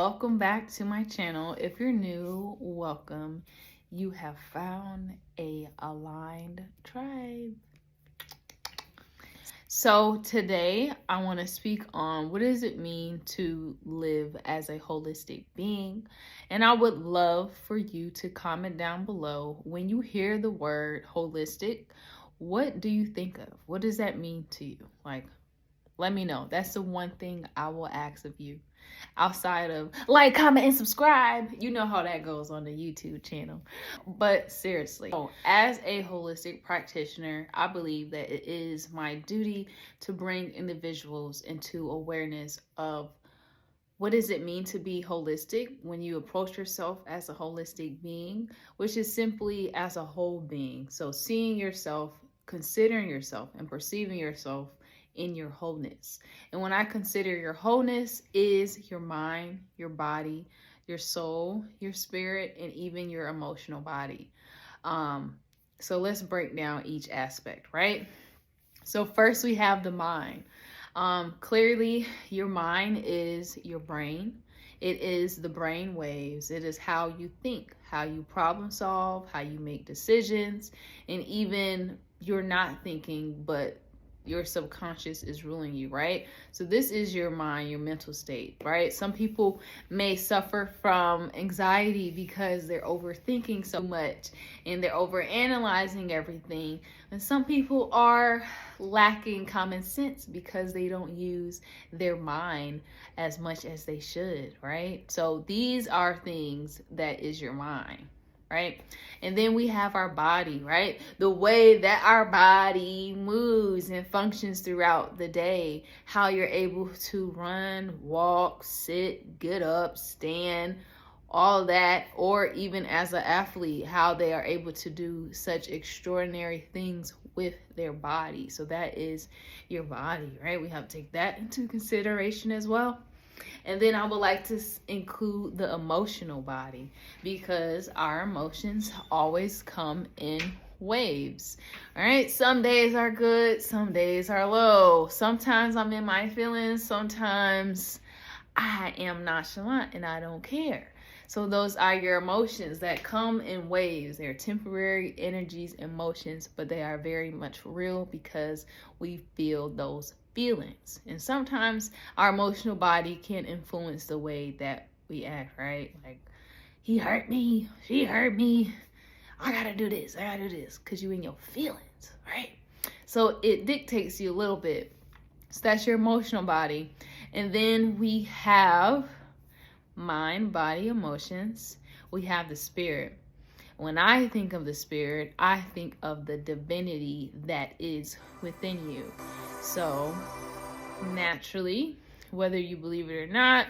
welcome back to my channel. If you're new, welcome. You have found a aligned tribe. So today I want to speak on what does it mean to live as a holistic being. And I would love for you to comment down below when you hear the word holistic, what do you think of? What does that mean to you? Like, let me know. That's the one thing I will ask of you. Outside of like, comment, and subscribe. You know how that goes on the YouTube channel. But seriously, as a holistic practitioner, I believe that it is my duty to bring individuals into awareness of what does it mean to be holistic when you approach yourself as a holistic being, which is simply as a whole being. So seeing yourself, considering yourself, and perceiving yourself in your wholeness. And when I consider your wholeness is your mind, your body, your soul, your spirit, and even your emotional body. So let's break down each aspect, right? So first we have the mind. Clearly your mind is your brain. It is the brain waves. It is how you think, how you problem solve, how you make decisions, and even you're not thinking, but your subconscious is ruling you, right? So this is your mind, your mental state, right? Some people may suffer from anxiety because they're overthinking so much and they're overanalyzing everything. And some people are lacking common sense because they don't use their mind as much as they should, right? So these are things that is your mind. Right? And then we have our body, right? The way that our body moves and functions throughout the day, how you're able to run, walk, sit, get up, stand, all that, or even as an athlete, how they are able to do such extraordinary things with their body. So that is your body, right? We have to take that into consideration as well. And then I would like to include the emotional body, because our emotions always come in waves. All right, some days are good, some days are low. Sometimes I'm in my feelings, sometimes I am nonchalant and I don't care. So those are your emotions that come in waves. They're temporary energies, emotions, but they are very much real because we feel those feelings. And sometimes our emotional body can influence the way that we act, right? Like, he hurt me, she hurt me, I gotta do this, because you in your feelings, right? So it dictates you a little bit. So that's your emotional body. And then we have mind, body, emotions. We have the spirit. When I think of the spirit, I think of the divinity that is within you. So naturally, whether you believe it or not,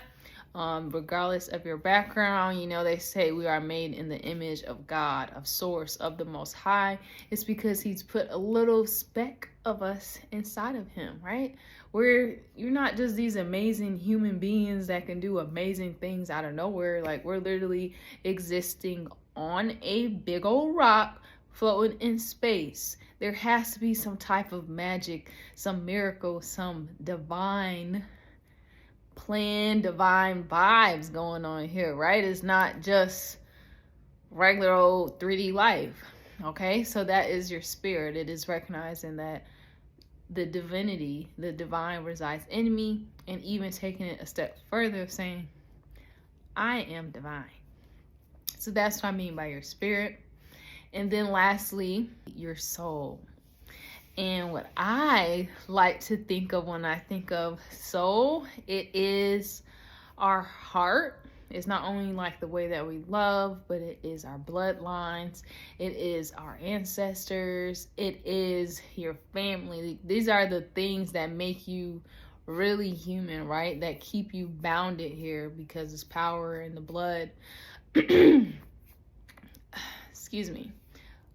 regardless of your background, you know, they say we are made in the image of God, of source, of the Most High. It's because he's put a little speck of us inside of him, right? You're not just these amazing human beings that can do amazing things out of nowhere. Like, we're literally existing on a big old rock floating in space. There has to be some type of magic, some miracle, some divine plan, divine vibes going on here, right? It's not just regular old 3D life. Okay, so that is your spirit. It is recognizing that the divinity, the divine resides in me, and even taking it a step further, saying, I am divine. So that's what I mean by your spirit. And then lastly, your soul. And what I like to think of when I think of soul, it is our heart. It's not only like the way that we love, but it is our bloodlines. It is our ancestors. It is your family. These are the things that make you really human, right? That keep you bounded here because it's power in the blood. Excuse me.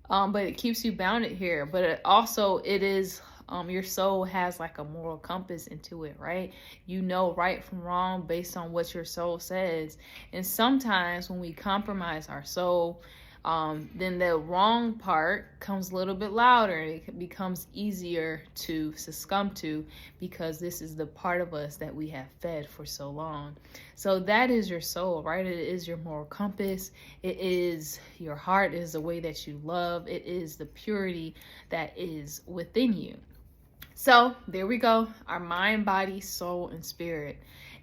But it keeps you bounded here. But it is your soul has like a moral compass into it, right? You know right from wrong based on what your soul says. And sometimes when we compromise our soul, Then the wrong part comes a little bit louder, and it becomes easier to succumb to because this is the part of us that we have fed for so long. So that is your soul, right? It is your moral compass. It is your heart. It is the way that you love. It is the purity that is within you. So there we go, our mind, body, soul, and spirit.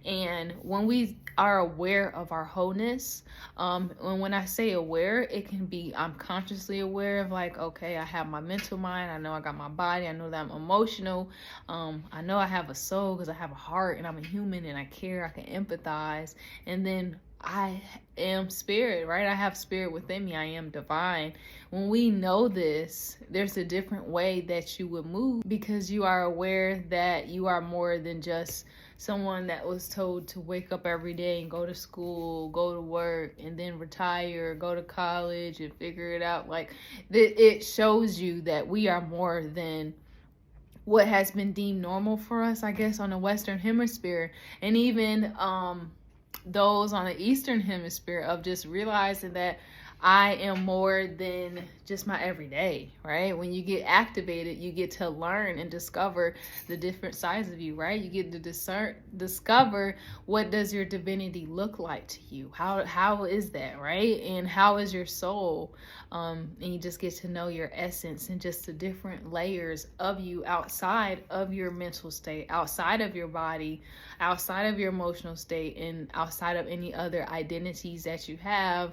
And when we are aware of our wholeness, and when I say aware, it can be I'm consciously aware of like, okay, I have my mental mind, I know I got my body, I know that I'm emotional, I know I have a soul because I have a heart and I'm a human and I care, I can empathize, and then I am spirit, right? I have spirit within me. I am divine. When we know this, there's a different way that you would move because you are aware that you are more than just someone that was told to wake up every day and go to school, go to work, and then retire, go to college and figure it out. Like, it shows you that we are more than what has been deemed normal for us, I guess, on the Western Hemisphere. And even those on the Eastern Hemisphere, of just realizing that I am more than just my everyday, right? When you get activated, you get to learn and discover the different sides of you, right? You get to discover what does your divinity look like to you? How is that, right? And how is your soul? And you just get to know your essence and just the different layers of you outside of your mental state, outside of your body, outside of your emotional state, and outside of any other identities that you have.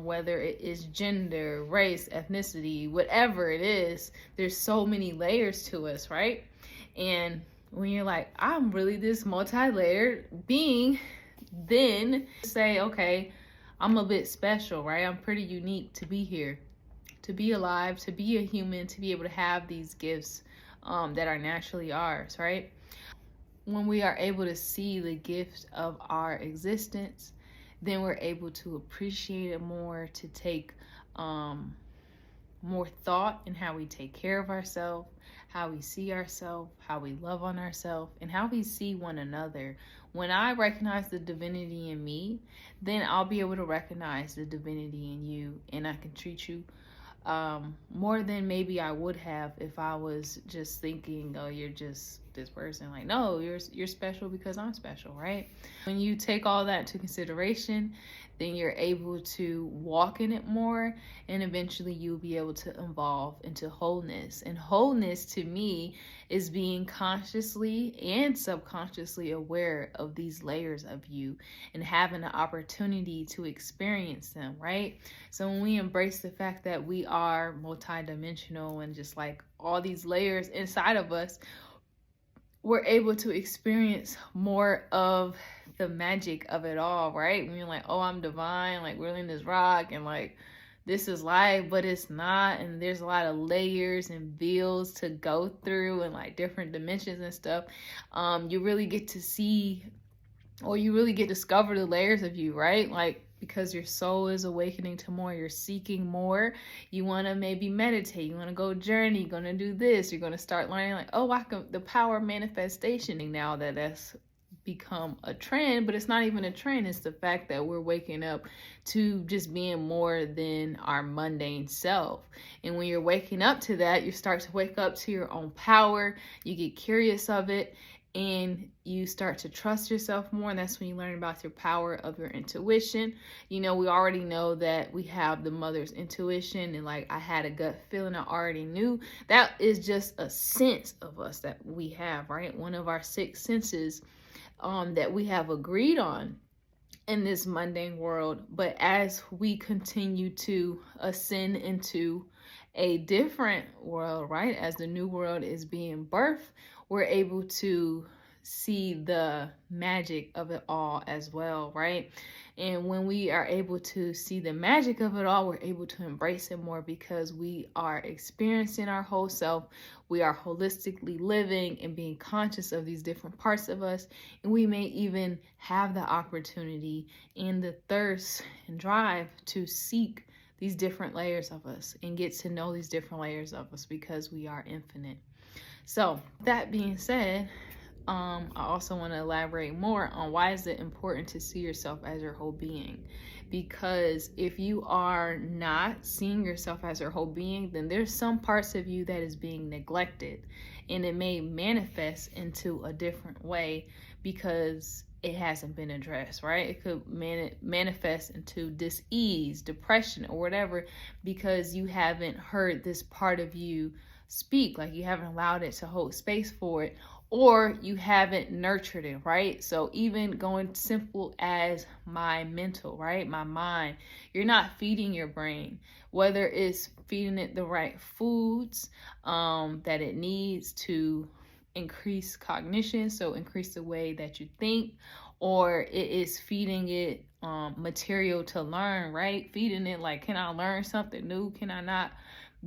Whether it is gender, race, ethnicity, whatever it is, there's so many layers to us, right? And when you're like, I'm really this multi-layered being, then say, okay, I'm a bit special, right? I'm pretty unique to be here, to be alive, to be a human, to be able to have these gifts that are naturally ours, right? When we are able to see the gift of our existence, then we're able to appreciate it more, to take more thought in how we take care of ourselves, how we see ourselves, how we love on ourselves, and how we see one another. When I recognize the divinity in me, then I'll be able to recognize the divinity in you, and I can treat you more than maybe I would have if I was just thinking, oh, you're just this person. Like, no, you're special because I'm special, right? When you take all that into consideration, then you're able to walk in it more, and eventually you'll be able to evolve into wholeness. And wholeness to me is being consciously and subconsciously aware of these layers of you and having the opportunity to experience them, right? So when we embrace the fact that we are multidimensional and just like all these layers inside of us, we're able to experience more of the magic of it all, right? When you're like, oh, I'm divine, like we're in this rock and like this is life, but it's not. And there's a lot of layers and bills to go through and like different dimensions and stuff. You really get to see, or you really get to discover the layers of you, right? Like, because your soul is awakening to more, you're seeking more, you want to maybe meditate, you want to go journey, you're going to do this, you're going to start learning like, oh, I can, the power of manifestation. Now that's become a trend, but it's not even a trend. It's the fact that we're waking up to just being more than our mundane self. And when you're waking up to that, you start to wake up to your own power, you get curious of it, and you start to trust yourself more. And that's when you learn about your power of your intuition. You know, we already know that we have the mother's intuition, and like I had a gut feeling, I already knew. That is just a sense of us that we have, right? One of our 6 senses that we have agreed on in this mundane world. But as we continue to ascend into a different world, right? As the new world is being birthed, we're able to see the magic of it all as well, right? And when we are able to see the magic of it all, we're able to embrace it more because we are experiencing our whole self. We are holistically living and being conscious of these different parts of us. And we may even have the opportunity and the thirst and drive to seek these different layers of us and get to know these different layers of us because we are infinite. So that being said, I also want to elaborate more on why is it important to see yourself as your whole being. Because if you are not seeing yourself as your whole being, then there's some parts of you that is being neglected, and it may manifest into a different way because it hasn't been addressed, right? It could manifest into dis-ease, depression, or whatever, because you haven't heard this part of you speak, like you haven't allowed it to hold space for it, or you haven't nurtured it, right? So even going simple as my mental, right? My mind, you're not feeding your brain, whether it's feeding it the right foods that it needs to increase cognition, so increase the way that you think, or it is feeding it material to learn, right? Feeding it like, can I learn something new? Can I not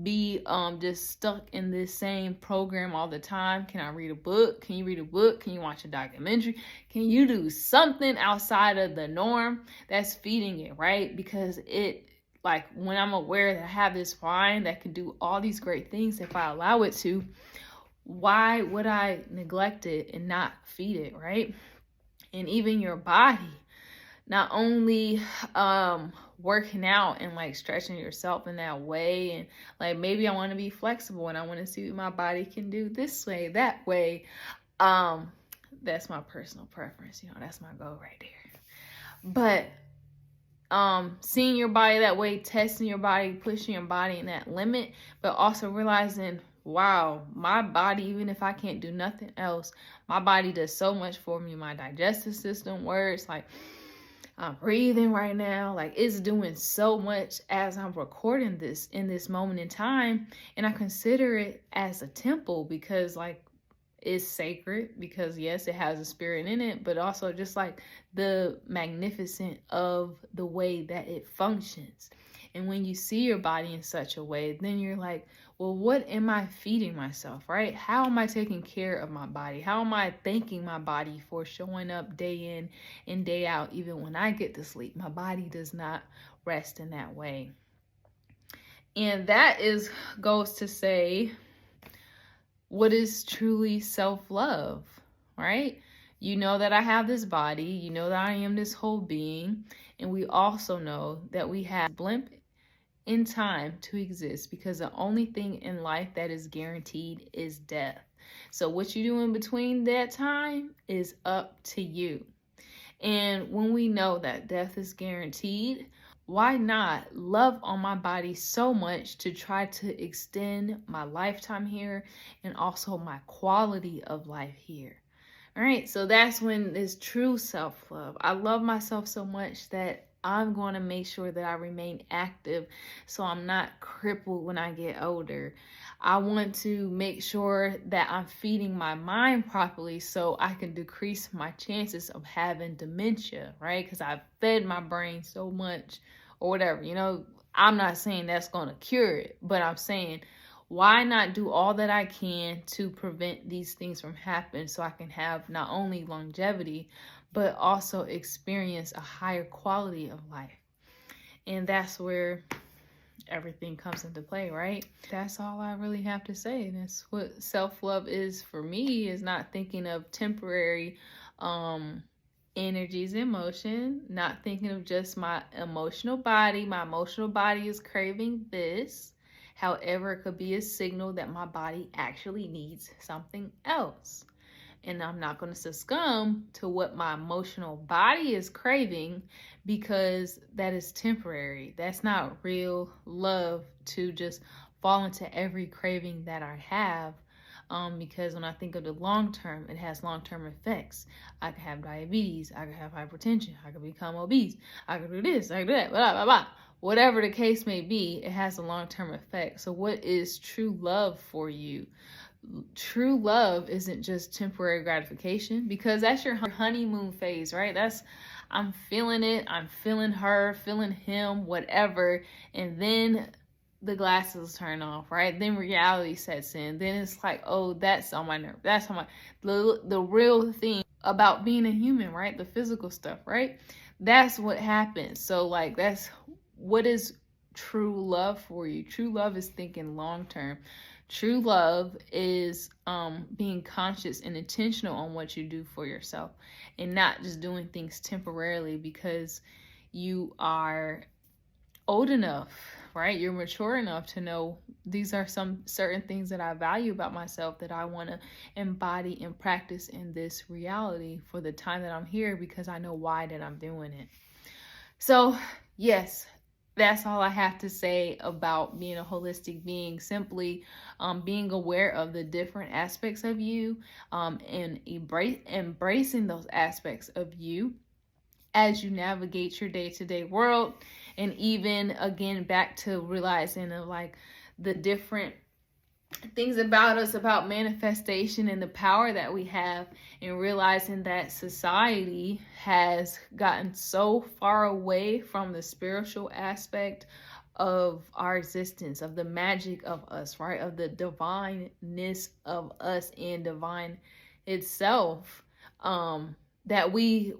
be just stuck in this same program all the time? Can I read a book? Can you read a book? Can you watch a documentary? Can you do something outside of the norm that's feeding it, right? Because it, like, when I'm aware that I have this mind that can do all these great things if I allow it to, why would I neglect it and not feed it, right? And even your body, not only working out and like stretching yourself in that way, and like maybe I want to be flexible and I want to see what my body can do this way, that way. That's my personal preference, that's my goal right there. But seeing your body that way, testing your body, pushing your body in that limit, but also realizing, wow, my body, even if I can't do nothing else, my body does so much for me. My digestive system works, like I'm breathing right now, like it's doing so much as I'm recording this in this moment in time. And I consider it as a temple because like it's sacred, because yes, it has a spirit in it, but also just like the magnificent of the way that it functions. And when you see your body in such a way, then you're like, well, what am I feeding myself, right? How am I taking care of my body? How am I thanking my body for showing up day in and day out? Even when I get to sleep, my body does not rest in that way. And that goes to say, what is truly self-love, right? You know that I have this body, you know that I am this whole being, and we also know that we have a blimp in time to exist, because the only thing in life that is guaranteed is death. So what you do in between that time is up to you. And when we know that death is guaranteed, why not love on my body so much to try to extend my lifetime here and also my quality of life here? All right, so that's when it's true self-love. I love myself so much that I'm going to make sure that I remain active so I'm not crippled when I get older. I want to make sure that I'm feeding my mind properly so I can decrease my chances of having dementia, right? Because I've fed my brain so much or whatever. I'm not saying that's going to cure it, but I'm saying, why not do all that I can to prevent these things from happening so I can have not only longevity, but also experience a higher quality of life? And that's where everything comes into play, right? That's all I really have to say. That's what self-love is for me, is not thinking of temporary energies, emotion, not thinking of just my emotional body. My emotional body is craving this. However, it could be a signal that my body actually needs something else. And I'm not going to succumb to what my emotional body is craving, because that is temporary. That's not real love, to just fall into every craving that I have. Because when I think of the long term, it has long-term effects. I could have diabetes, I could have hypertension, I could become obese, I could do this, I could do that, blah, blah, blah. Whatever the case may be, it has a long-term effect. So what is true love for you? True love isn't just temporary gratification, because that's your honeymoon phase, right? I'm feeling it, I'm feeling her, feeling him, whatever. And then the glasses turn off, right? Then reality sets in. Then it's like, oh, that's on my nerve. That's on the real thing about being a human, right? The physical stuff, right? That's what happens. So like, that's what is true love for you. True love is thinking long term. True love is being conscious and intentional on what you do for yourself, and not just doing things temporarily, because you are old enough, right? You're mature enough to know these are some certain things that I value about myself that I want to embody and practice in this reality for the time that I'm here, because I know why that I'm doing it. So, yes, that's all I have to say about being a holistic being. Simply being aware of the different aspects of you, and embracing those aspects of you as you navigate your day-to-day world. And even again, back to realizing of like the different things about us, about manifestation and the power that we have, and realizing that society has gotten so far away from the spiritual aspect of our existence, of the magic of us, right? Of the divineness of us and divine itself. That we've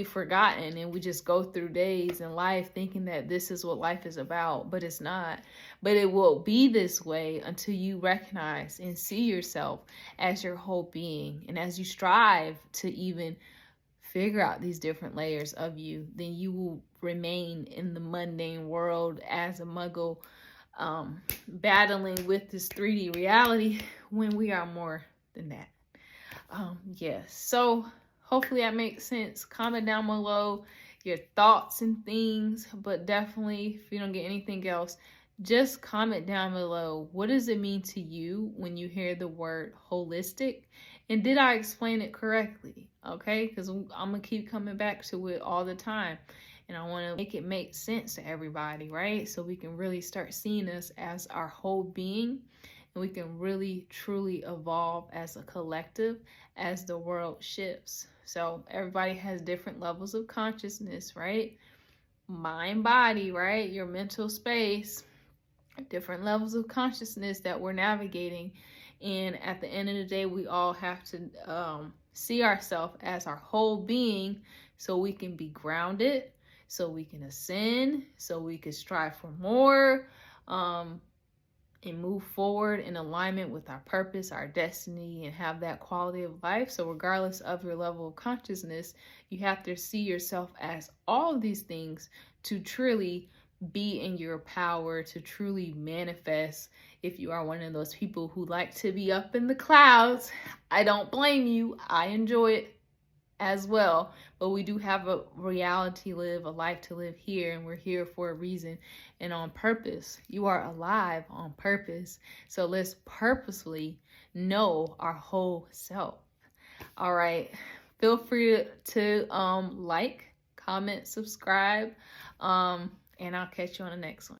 forgotten, and we just go through days in life thinking that this is what life is about, but it's not. But it will be this way until you recognize and see yourself as your whole being. And as you strive to even figure out these different layers of you, then you will remain in the mundane world as a muggle, battling with this 3D reality when we are more than that. Yes. So hopefully that makes sense. Comment down below your thoughts and things, but definitely if you don't get anything else, just comment down below. What does it mean to you when you hear the word holistic? And did I explain it correctly? Okay, because I'm going to keep coming back to it all the time. And I want to make it make sense to everybody, right? So we can really start seeing us as our whole being. And we can really, truly evolve as a collective as the world shifts. So everybody has different levels of consciousness, right? Mind, body, right? Your mental space, different levels of consciousness that we're navigating. And at the end of the day, we all have to see ourselves as our whole being, so we can be grounded, so we can ascend, so we can strive for more, and move forward in alignment with our purpose, our destiny, and have that quality of life. So regardless of your level of consciousness, you have to see yourself as all of these things to truly be in your power, to truly manifest. If you are one of those people who like to be up in the clouds, I don't blame you. I enjoy it as well, but we do have a reality to live, a life to live here, and we're here for a reason and on purpose. You are alive on purpose, so let's purposefully know our whole self. All right, feel free to like, comment, subscribe, and I'll catch you on the next one.